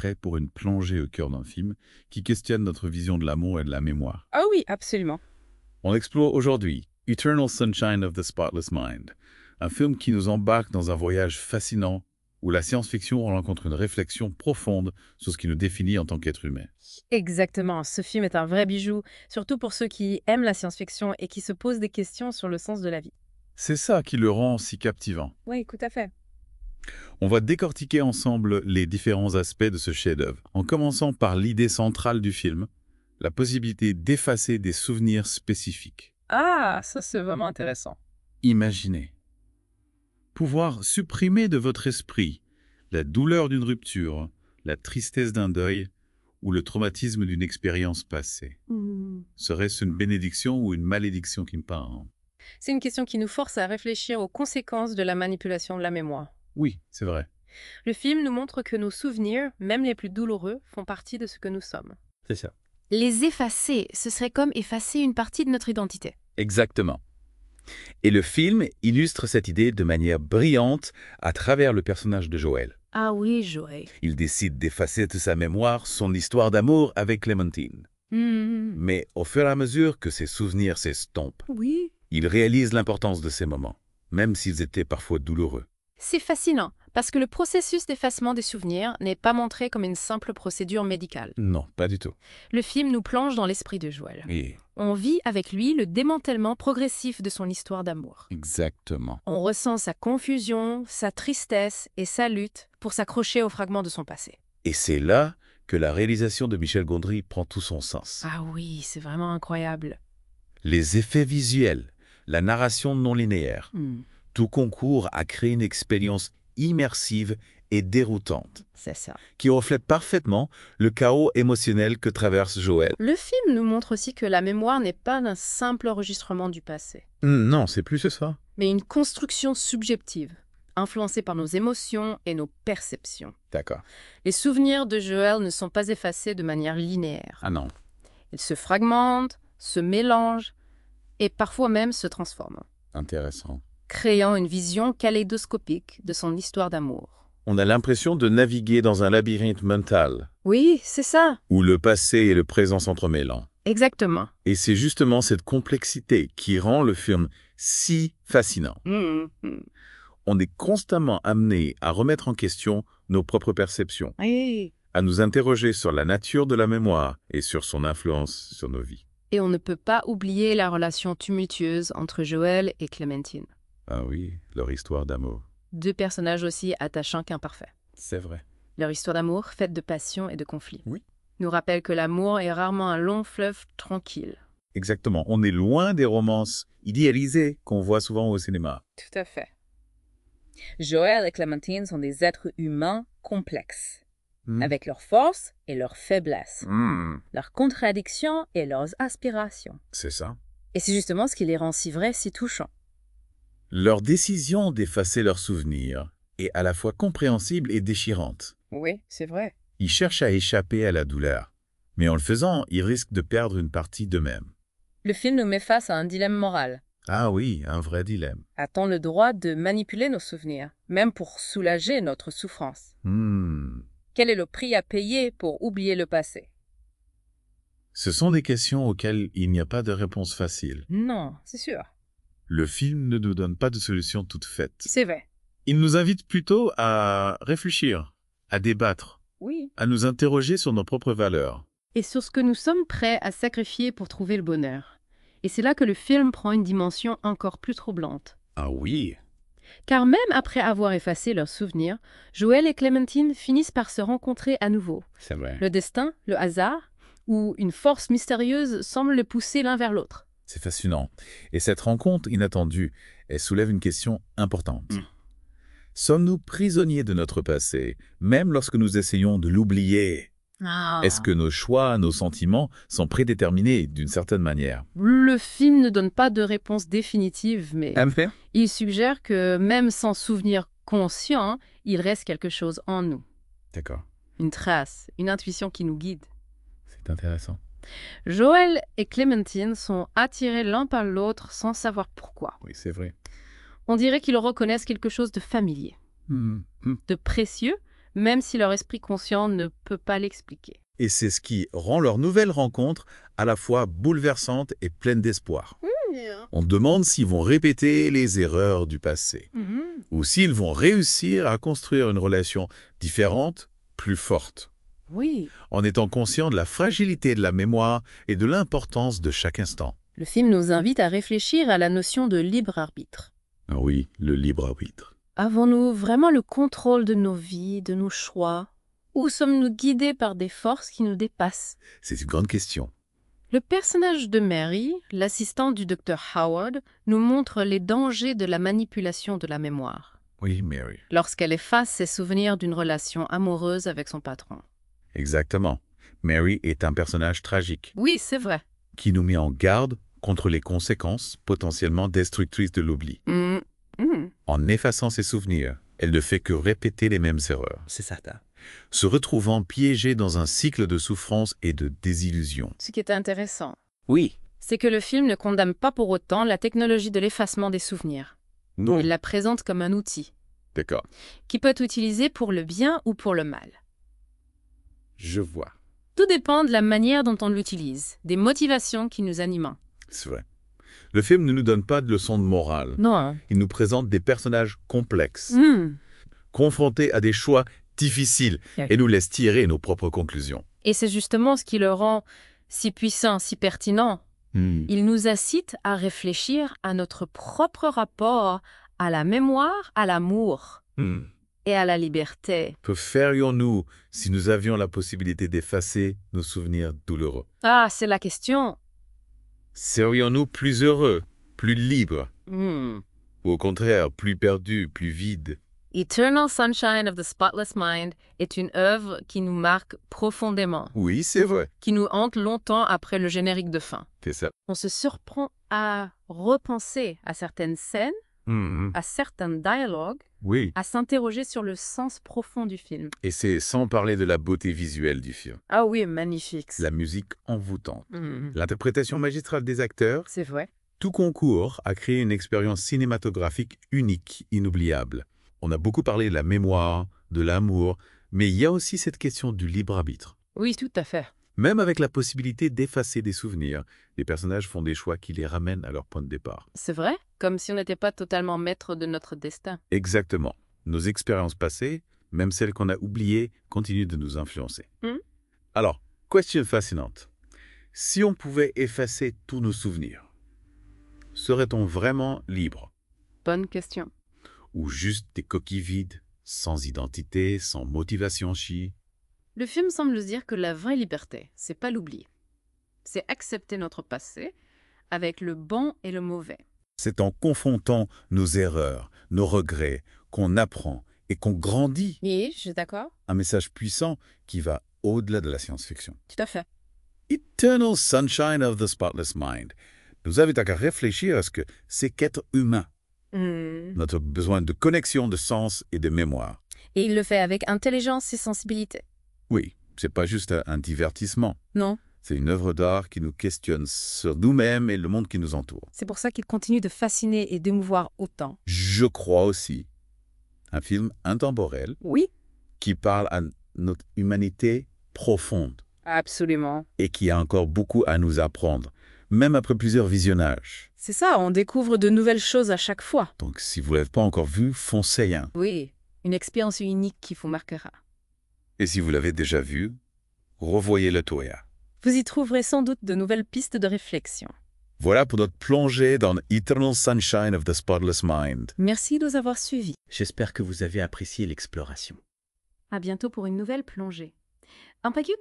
prêt pour une plongée au cœur d'un film qui questionne notre vision de l'amour et de la mémoire. Ah oui, absolument. On explore aujourd'hui Eternal Sunshine of the Spotless Mind, un film qui nous embarque dans un voyage fascinant où la science-fiction rencontre une réflexion profonde sur ce qui nous définit en tant qu'être humain. Exactement. Ce film est un vrai bijou, surtout pour ceux qui aiment la science-fiction et qui se posent des questions sur le sens de la vie. C'est ça qui le rend si captivant. Oui, tout à fait. On va décortiquer ensemble les différents aspects de ce chef-d'œuvre, en commençant par l'idée centrale du film, la possibilité d'effacer des souvenirs spécifiques. Ah, ça c'est vraiment intéressant. Imaginez pouvoir supprimer de votre esprit la douleur d'une rupture, la tristesse d'un deuil ou le traumatisme d'une expérience passée. Serait-ce une bénédiction ou une malédiction qui me parle? C'est une question qui nous force à réfléchir aux conséquences de la manipulation de la mémoire. Oui, c'est vrai. Le film nous montre que nos souvenirs, même les plus douloureux, font partie de ce que nous sommes. C'est ça. Les effacer, ce serait comme effacer une partie de notre identité. Exactement. Et le film illustre cette idée de manière brillante à travers le personnage de Joel. Ah oui, Joël. Il décide d'effacer de sa mémoire son histoire d'amour avec Clémentine. Mais au fur et à mesure que ses souvenirs s'estompent, Oui. il réalise l'importance de ces moments, même s'ils étaient parfois douloureux. C'est fascinant, parce que le processus d'effacement des souvenirs n'est pas montré comme une simple procédure médicale. Non, pas du tout. Le film nous plonge dans l'esprit de Joël. Et On vit avec lui le démantèlement progressif de son histoire d'amour. exactement. On ressent sa confusion, sa tristesse et sa lutte pour s'accrocher aux fragments de son passé. Et c'est là que la réalisation de Michel Gondry prend tout son sens. Ah oui, c'est vraiment incroyable. Les effets visuels, la narration non linéaire, tout concourt à créer une expérience immersive et déroutante, C'est ça. qui reflète parfaitement le chaos émotionnel que traverse Joël. Le film nous montre aussi que la mémoire n'est pas un simple enregistrement du passé, Non, c'est plus que ça. mais une construction subjective, influencée par nos émotions et nos perceptions. D'accord. Les souvenirs de Joël ne sont pas effacés de manière linéaire. Ah non. Ils se fragmentent, se mélangent et parfois même se transforment, Intéressant. créant une vision kaléidoscopique de son histoire d'amour. On a l'impression de naviguer dans un labyrinthe mental, Oui, c'est ça. où le passé et le présent s'entremêlent. Exactement. Et c'est justement cette complexité qui rend le film si fascinant. On est constamment amené à remettre en question nos propres perceptions, Oui. à nous interroger sur la nature de la mémoire et sur son influence sur nos vies. Et on ne peut pas oublier la relation tumultueuse entre Joël et Clémentine. Ah oui, leur histoire d'amour. Deux personnages aussi attachants qu'imparfaits. C'est vrai. Leur histoire d'amour, faite de passion et de conflits, Oui. nous rappelle que l'amour est rarement un long fleuve tranquille. Exactement. On est loin des romances idéalisées qu'on voit souvent au cinéma. Tout à fait. Joël et Clémentine sont des êtres humains complexes, avec leurs forces et leurs faiblesses, leurs contradictions et leurs aspirations. C'est ça. Et c'est justement ce qui les rend si vrais, si touchants. Leur décision d'effacer leurs souvenirs est à la fois compréhensible et déchirante. Oui, c'est vrai. Ils cherchent à échapper à la douleur, mais en le faisant, ils risquent de perdre une partie d'eux-mêmes. Le film nous met face à un dilemme moral. Ah oui, un vrai dilemme. A-t-on le droit de manipuler nos souvenirs, même pour soulager notre souffrance? Quel est le prix à payer pour oublier le passé? Ce sont des questions auxquelles il n'y a pas de réponse facile. Non, c'est sûr. Le film ne nous donne pas de solution toute faite. C'est vrai. Il nous invite plutôt à réfléchir, à débattre, Oui. à nous interroger sur nos propres valeurs. Et sur ce que nous sommes prêts à sacrifier pour trouver le bonheur. Et c'est là que le film prend une dimension encore plus troublante. Ah oui. Car même après avoir effacé leurs souvenirs, Joël et Clémentine finissent par se rencontrer à nouveau. C'est vrai. Le destin, le hasard, ou une force mystérieuse semble les pousser l'un vers l'autre. C'est fascinant. Et cette rencontre inattendue, elle soulève une question importante. Sommes-nous prisonniers de notre passé, même lorsque nous essayons de l'oublier? Est-ce que nos choix, nos sentiments sont prédéterminés d'une certaine manière? Le film ne donne pas de réponse définitive, mais fait. il suggère que même sans souvenir conscient, il reste quelque chose en nous. D'accord. Une trace, une intuition qui nous guide. C'est intéressant. Joël et Clémentine sont attirés l'un par l'autre sans savoir pourquoi. Oui, c'est vrai. On dirait qu'ils reconnaissent quelque chose de familier, de précieux, même si leur esprit conscient ne peut pas l'expliquer. Et c'est ce qui rend leur nouvelle rencontre à la fois bouleversante et pleine d'espoir. On demande s'ils vont répéter les erreurs du passé, ou s'ils vont réussir à construire une relation différente, plus forte. Oui. En étant conscient de la fragilité de la mémoire et de l'importance de chaque instant. Le film nous invite à réfléchir à la notion de libre arbitre. Ah oui, le libre arbitre. Avons-nous vraiment le contrôle de nos vies, de nos choix? Ou sommes-nous guidés par des forces qui nous dépassent? C'est une grande question. Le personnage de Mary, l'assistante du Dr Howard, nous montre les dangers de la manipulation de la mémoire. Oui, Mary. Lorsqu'elle efface ses souvenirs d'une relation amoureuse avec son patron. Exactement. Mary est un personnage tragique. Oui, c'est vrai. Qui nous met en garde contre les conséquences potentiellement destructrices de l'oubli. En effaçant ses souvenirs, elle ne fait que répéter les mêmes erreurs. C'est certain. Se retrouvant piégée dans un cycle de souffrance et de désillusion. Ce qui est intéressant, Oui. c'est que le film ne condamne pas pour autant la technologie de l'effacement des souvenirs. Non. Il la présente comme un outil, D'accord. qui peut être utilisé pour le bien ou pour le mal. Je vois. Tout dépend de la manière dont on l'utilise, des motivations qui nous animent. C'est vrai. Le film ne nous donne pas de leçons de morale. Non. Il nous présente des personnages complexes, Hmm. confrontés à des choix difficiles, Oui. et nous laisse tirer nos propres conclusions. Et c'est justement ce qui le rend si puissant, si pertinent. Il nous incite à réfléchir à notre propre rapport à la mémoire, à l'amour et à la liberté. Que ferions-nous si nous avions la possibilité d'effacer nos souvenirs douloureux? Ah, c'est la question. Serions-nous plus heureux, plus libres, Hmm. ou au contraire, plus perdus, plus vides? Eternal Sunshine of the Spotless Mind est une œuvre qui nous marque profondément, Oui, c'est vrai. qui nous hante longtemps après le générique de fin. C'est ça. On se surprend à repenser à certaines scènes, à certains dialogues, Oui. à s'interroger sur le sens profond du film. Et c'est sans parler de la beauté visuelle du film. Ah oui, magnifique. La musique envoûtante. Mhm. L'interprétation magistrale des acteurs. C'est vrai. Tout concourt à créer une expérience cinématographique unique, inoubliable. On a beaucoup parlé de la mémoire, de l'amour, mais il y a aussi cette question du libre arbitre. Oui, tout à fait. Même avec la possibilité d'effacer des souvenirs, les personnages font des choix qui les ramènent à leur point de départ. C'est vrai, comme si on n'était pas totalement maître de notre destin. Exactement. Nos expériences passées, même celles qu'on a oubliées, continuent de nous influencer. Alors, question fascinante. Si on pouvait effacer tous nos souvenirs, serait-on vraiment libre? Bonne question. Ou juste des coquilles vides, sans identité, sans motivation chi? Le film semble dire que la vraie liberté, c'est pas l'oubli. C'est accepter notre passé avec le bon et le mauvais. C'est en confrontant nos erreurs, nos regrets, qu'on apprend et qu'on grandit. Oui, je suis d'accord. Un message puissant qui va au-delà de la science-fiction. Tout à fait. Eternal Sunshine of the Spotless Mind nous invite à réfléchir à ce que c'est qu'être humain. Notre besoin de connexion, de sens et de mémoire. Et il le fait avec intelligence et sensibilité. Oui, c'est pas juste un divertissement. Non. C'est une œuvre d'art qui nous questionne sur nous-mêmes et le monde qui nous entoure. C'est pour ça qu'il continue de fasciner et d'émouvoir autant. Je crois aussi. Un film intemporel Oui. qui parle à notre humanité profonde Absolument. et qui a encore beaucoup à nous apprendre, même après plusieurs visionnages. C'est ça, on découvre de nouvelles choses à chaque fois. Donc si vous ne l'avez pas encore vu, foncez un. Oui, une expérience unique qui vous marquera. Et si vous l'avez déjà vu, revoyez-le Toya. Vous y trouverez sans doute de nouvelles pistes de réflexion. Voilà pour notre plongée dans Eternal Sunshine of the Spotless Mind. Merci de nous avoir suivis. J'espère que vous avez apprécié l'exploration. À bientôt pour une nouvelle plongée. Un paquet